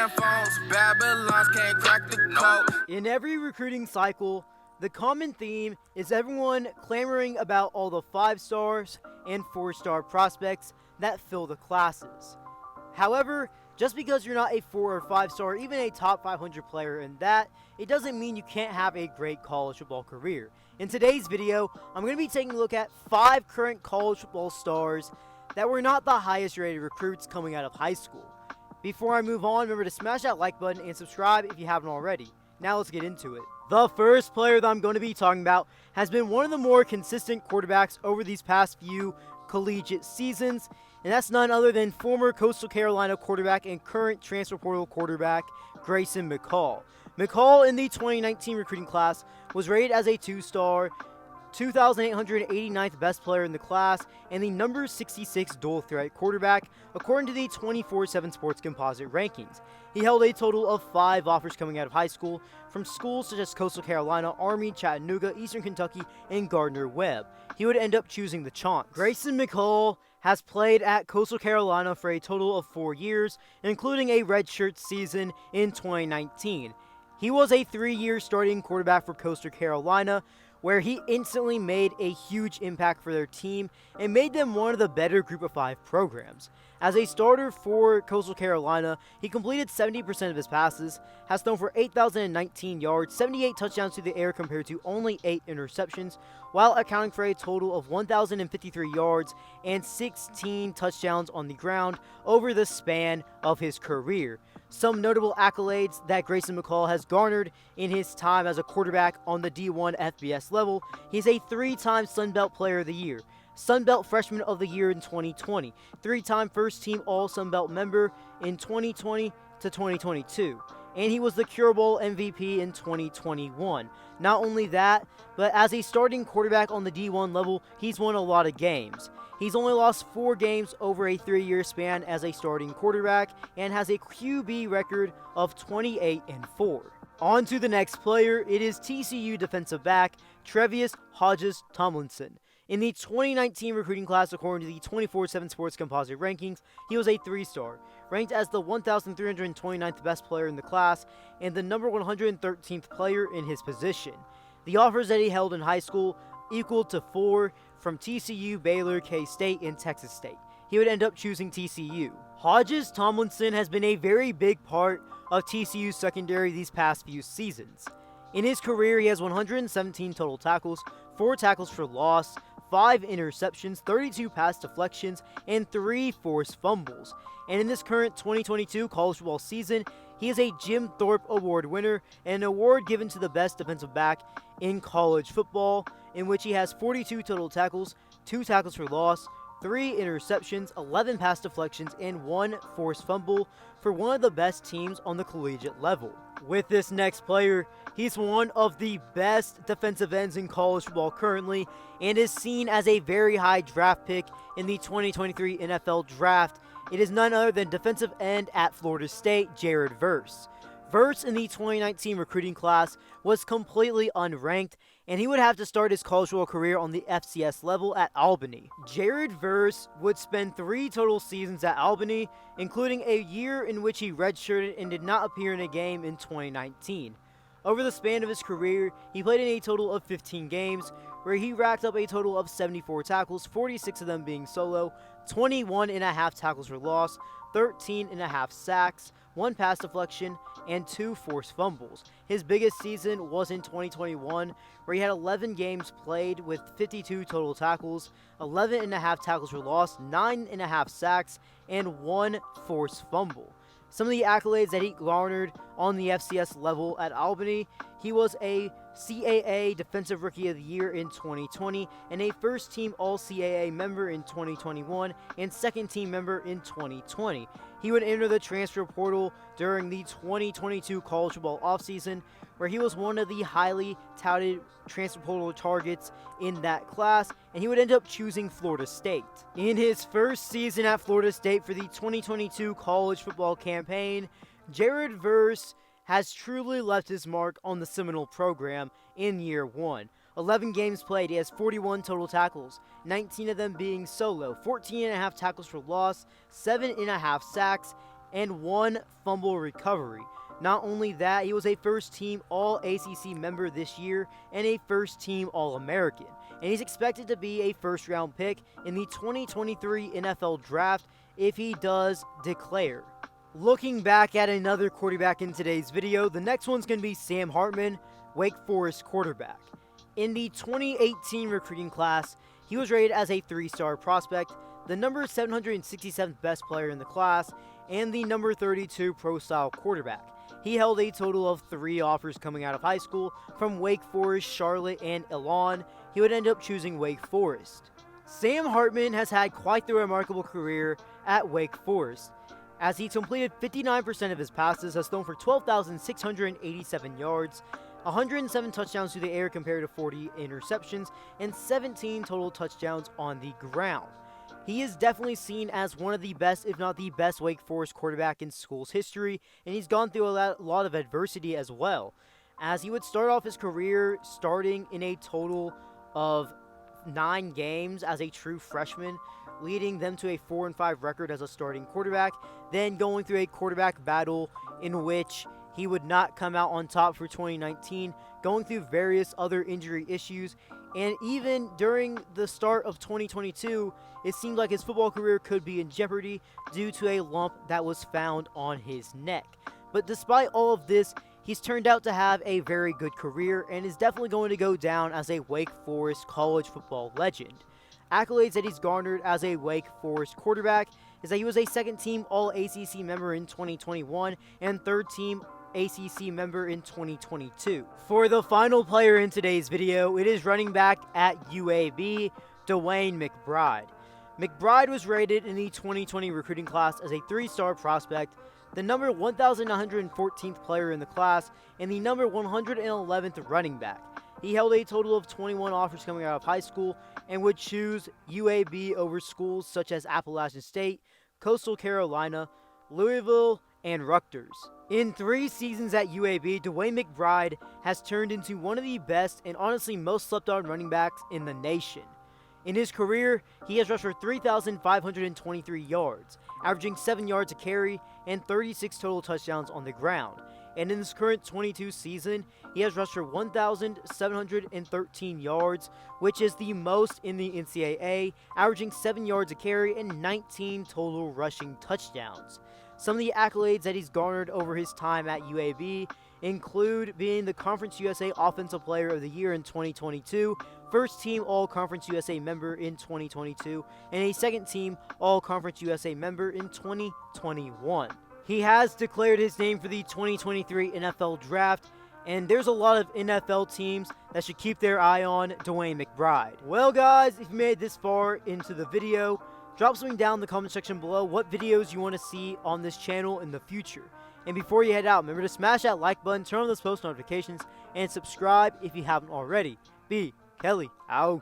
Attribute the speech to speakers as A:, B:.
A: Cell phones, Babylons can't crack the code.
B: In every recruiting cycle, the common theme is everyone clamoring about all the 5-stars and 4-star prospects that fill the classes. However, just because you're not a 4 or 5-star or even a top 500 player in that, it doesn't mean you can't have a great college football career. In today's video, I'm going to be taking a look at 5 current college football stars that were not the highest rated recruits coming out of high school. Before I move on, remember to smash that like button and subscribe if you haven't already. Now let's get into it. The first player that I'm going to be talking about has been one of the more consistent quarterbacks over these past few collegiate seasons, and that's none other than former Coastal Carolina quarterback and current transfer portal quarterback Grayson McCall. McCall in the 2019 recruiting class was rated as a 2-star, 2,889th best player in the class, and the number 66 dual threat quarterback according to the 24/7 Sports Composite rankings. He held a total of 5 offers coming out of high school from schools such as Coastal Carolina, Army, Chattanooga, Eastern Kentucky, and Gardner-Webb. He would end up choosing the Chonks. Grayson McCall has played at Coastal Carolina for a total of 4 years, including a redshirt season in 2019. He was a 3-year starting quarterback for Coastal Carolina, where he instantly made a huge impact for their team and made them one of the better Group of 5 programs. As a starter for Coastal Carolina, he completed 70% of his passes, has thrown for 8,019 yards, 78 touchdowns to the air compared to only 8 interceptions, while accounting for a total of 1,053 yards and 16 touchdowns on the ground over the span of his career. Some notable accolades that Grayson McCall has garnered in his time as a quarterback on the D1 FBS level: he's a 3-time Sun Belt Player of the Year, Sun Belt Freshman of the Year in 2020, 3-time first-team All-Sun Belt member in 2020 to 2022, and he was the Cure Bowl MVP in 2021. Not only that, but as a starting quarterback on the D1 level, he's won a lot of games. He's only lost 4 games over a 3-year span as a starting quarterback and has a QB record of 28-4. On to the next player. It is TCU defensive back Tre'Vius Hodges-Tomlinson. In the 2019 recruiting class, according to the 24/7 Sports Composite rankings, he was a 3-star, ranked as the 1,329th best player in the class and the number 113th player in his position. The offers that he held in high school equaled to 4 from TCU, Baylor, K-State, and Texas State. He would end up choosing TCU. Hodges-Tomlinson has been a very big part of TCU's secondary these past few seasons. In his career, he has 117 total tackles, 4 tackles for loss, 5 interceptions, 32 pass deflections, and 3 forced fumbles. And in this current 2022 college football season, he is a Jim Thorpe Award winner, an award given to the best defensive back in college football, in which he has 42 total tackles, 2 tackles for loss, 3 interceptions, 11 pass deflections, and 1 forced fumble for one of the best teams on the collegiate level. With this next player, he's one of the best defensive ends in college football currently and is seen as a very high draft pick in the 2023 NFL Draft. It is none other than defensive end at Florida State, Jared Verse. Verse in the 2019 recruiting class was completely unranked, and he would have to start his college football career on the FCS level at Albany. Jared Verse would spend 3 total seasons at Albany, including a year in which he redshirted and did not appear in a game in 2019. Over the span of his career, he played in a total of 15 games, where he racked up a total of 74 tackles, 46 of them being solo, 21.5 tackles for loss, 13.5 sacks, 1 pass deflection, and 2 forced fumbles. His biggest season was in 2021, where he had 11 games played with 52 total tackles, 11.5 tackles for loss, 9.5 sacks, and 1 forced fumble. Some of the accolades that he garnered on the FCS level at Albany: he was a CAA Defensive Rookie of the Year in 2020 and a first-team All-CAA member in 2021 and second-team member in 2020. He would enter the transfer portal during the 2022 college football offseason, where he was one of the highly touted transfer portal targets in that class, and he would end up choosing Florida State. In his first season at Florida State for the 2022 college football campaign, Jared Verse has truly left his mark on the Seminole program in year 1. 11 games played, he has 41 total tackles, 19 of them being solo, 14.5 tackles for loss, 7.5 sacks, and 1 fumble recovery. Not only that, he was a first-team All-ACC member this year and a first-team All-American, and he's expected to be a first-round pick in the 2023 NFL Draft if he does declare. Looking back at another quarterback in today's video, the next one's going to be Sam Hartman, Wake Forest quarterback. In the 2018 recruiting class, he was rated as a 3-star prospect, the number 767th best player in the class, and the number 32 pro-style quarterback. He held a total of 3 offers coming out of high school from Wake Forest, Charlotte, and Elon. He would end up choosing Wake Forest. Sam Hartman has had quite the remarkable career at Wake Forest, as he completed 59% of his passes, has thrown for 12,687 yards, 107 touchdowns through the air compared to 40 interceptions, and 17 total touchdowns on the ground. He is definitely seen as one of the best, if not the best, Wake Forest quarterback in school's history, and he's gone through a lot of adversity as well, as he would start off his career starting in a total of 9 games as a true freshman, leading them to a 4-5 record as a starting quarterback, then going through a quarterback battle in which he would not come out on top for 2019, going through various other injury issues, and even during the start of 2022, it seemed like his football career could be in jeopardy due to a lump that was found on his neck. But despite all of this, he's turned out to have a very good career and is definitely going to go down as a Wake Forest college football legend. Accolades that he's garnered as a Wake Forest quarterback is that he was a second-team All-ACC member in 2021 and third-team ACC member in 2022. For the final player in today's video, it is running back at UAB, DeWayne McBride. McBride was rated in the 2020 recruiting class as a 3-star prospect, the number 1,914th player in the class, and the number 111th running back. He held a total of 21 offers coming out of high school and would choose UAB over schools such as Appalachian State, Coastal Carolina, Louisville, and Rutgers. In 3 seasons at UAB, DeWayne McBride has turned into one of the best and honestly most slept-on running backs in the nation. In his career, he has rushed for 3,523 yards, averaging 7 yards a carry and 36 total touchdowns on the ground. And in his current 22 season, he has rushed for 1,713 yards, which is the most in the NCAA, averaging 7 yards a carry and 19 total rushing touchdowns. Some of the accolades that he's garnered over his time at UAB include being the Conference USA Offensive Player of the Year in 2022, first-team All-Conference USA member in 2022, and a second-team All-Conference USA member in 2021. He has declared his name for the 2023 NFL Draft, and there's a lot of NFL teams that should keep their eye on DeWayne McBride. Well, guys, if you made it this far into the video, drop something down in the comment section below what videos you want to see on this channel in the future. And before you head out, remember to smash that like button, turn on those post notifications, and subscribe if you haven't already. B. Kelly, out.